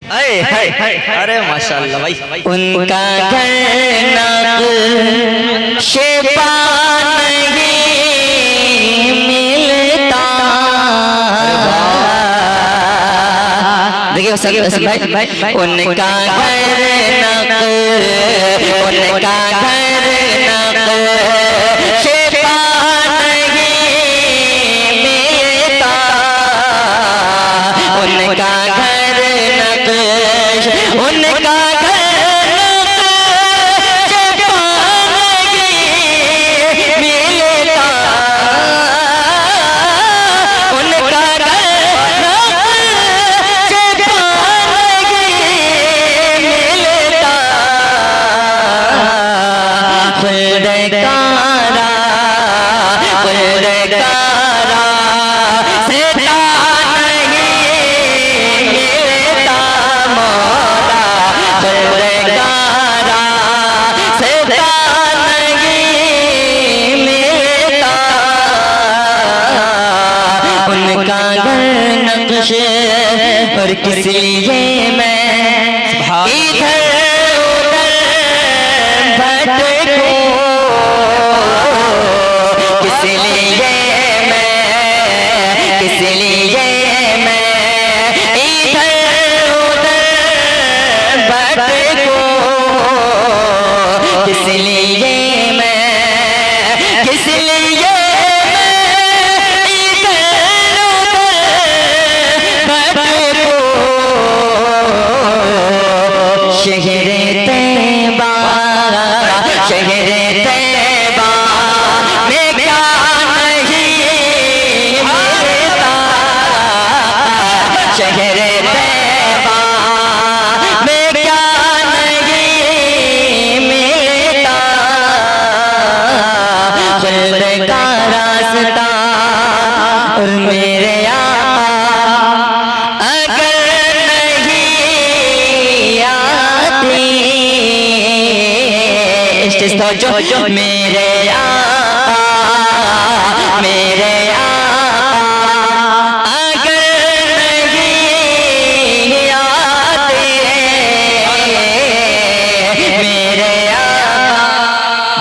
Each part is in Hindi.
अरे माशाल्लाह भाई। उनका घर नक्शेपा नहीं मिलता। देखिए भाई उनका घर उनका घर नक्शेपा नहीं मिलता। उनका घर उनका और किस लिए मैं इधर उधर भटकूं, किस लिए मैं इधर उधर भटकूं, किस लिए मैं जो मेरे अगर नहीं आते मेरे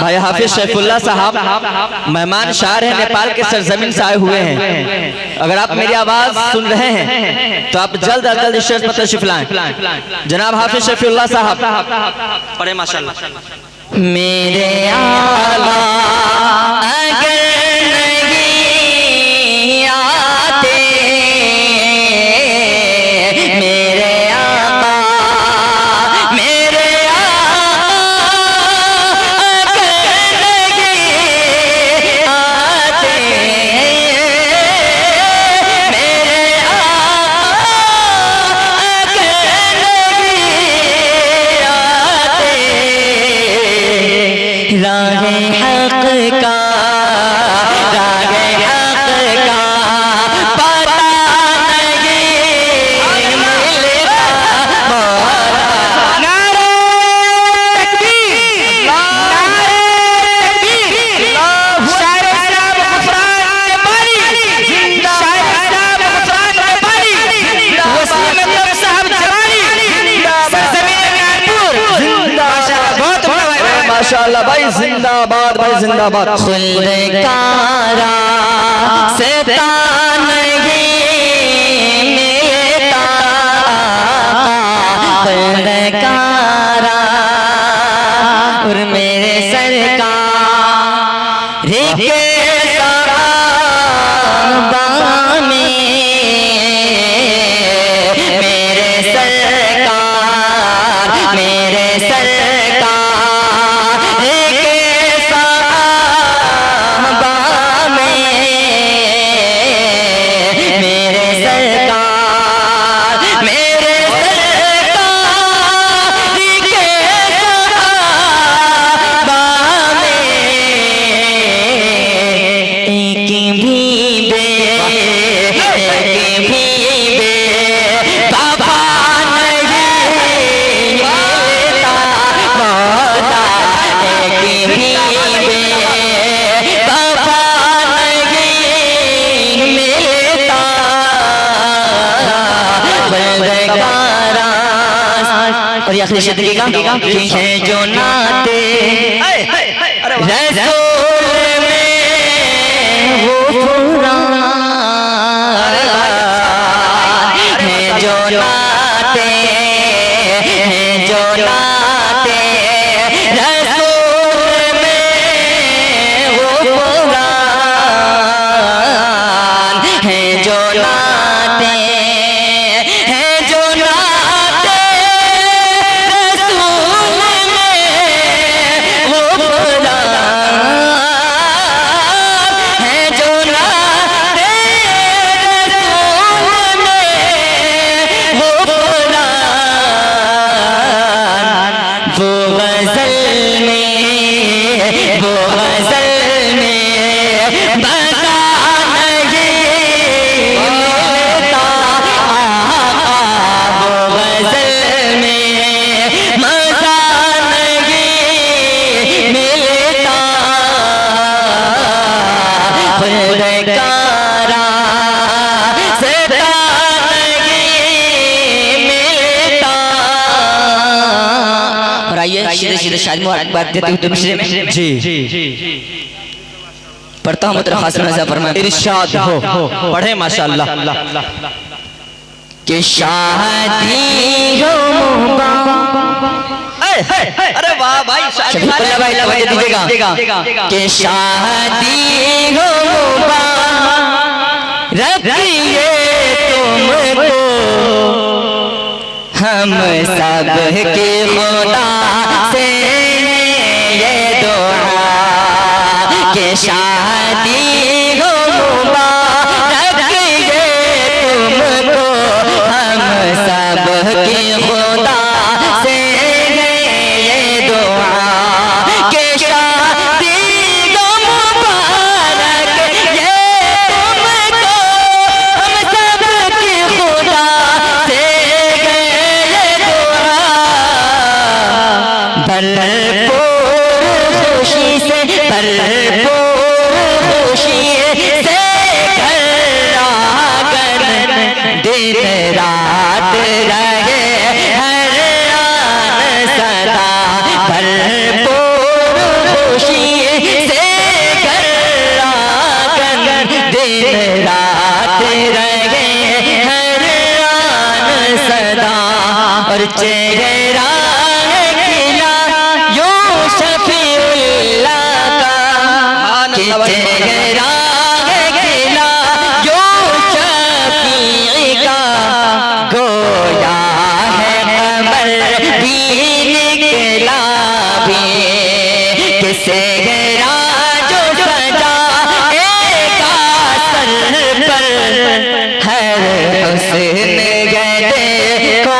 भाई हाफिज शैफुल्लाह साहब मेहमान शायर हैं, नेपाल के सरजमीन से आए हुए हैं। अगर आप मेरी आवाज सुन रहे हैं तो आप जल्द अज जल्द स्टेज पर तशरीफ लाएं। जनाब हाफिज शैफुल्लाह साहब पढ़े माशाल्लाह। मेरे आला अगर नहीं आते मेरे आका अगर नहीं आते मेरे राहे हक का पता नहीं मिलता मौला। नारे तकबीर, नारे तकबीर। शायर साहब गुफरान के बारी, शायर साहब गुफरान के बारी, वसीम अकरम साहब जवानी, सरजमीन कानपुर जिंदाबाद। बहुत माशाल्लाह भाई, जिंदाबाद भाई जिंदाबाद। खुल्द का रास्ता नहीं मिलता, खुल्द का रास्ता और मेरे सरकार के सहाबा में मेरे सरकार और ये आखिरी शब्द लिखा कि है जो नाते रसूल में वो पुरान है जो नाते रसूल में वो पुरान है जो नाते सीधे सीधे शायद मुबारकबाद देते हुए मिश्रे में जी पढ़ता हूँ मतलब खास नज़र फरमाए इरशाद हो पढ़े माशाअल्लाह कि शादी हो अरे वाह भाई शफीकुल्लाह भाई लगा दीजिएगा कि शादी हो रखिए तुमको हम सब के खुदा से ये दुआ कि शादी हो रखिए तुमको हम सब के खुदा से ये दुआ कि शादी हो मुबारक ये तुमको हम सब के खुदा से भरपूर खुशी से दिन रात रहे हर आन सदा भरपूर खुशी से दिन रात रहे हर आन सदा और चेहरा चेहरा खिला जो शफी का गोया है कमर भी निकला भी कि सेहरा जो सजा एक सर पर हर हुस्न गए को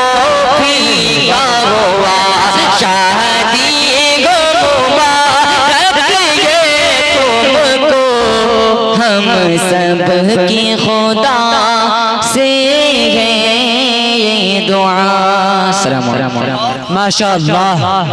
फीका हुआ शादी हम सब की खुदा से है ये दुआ। माशाअल्लाह।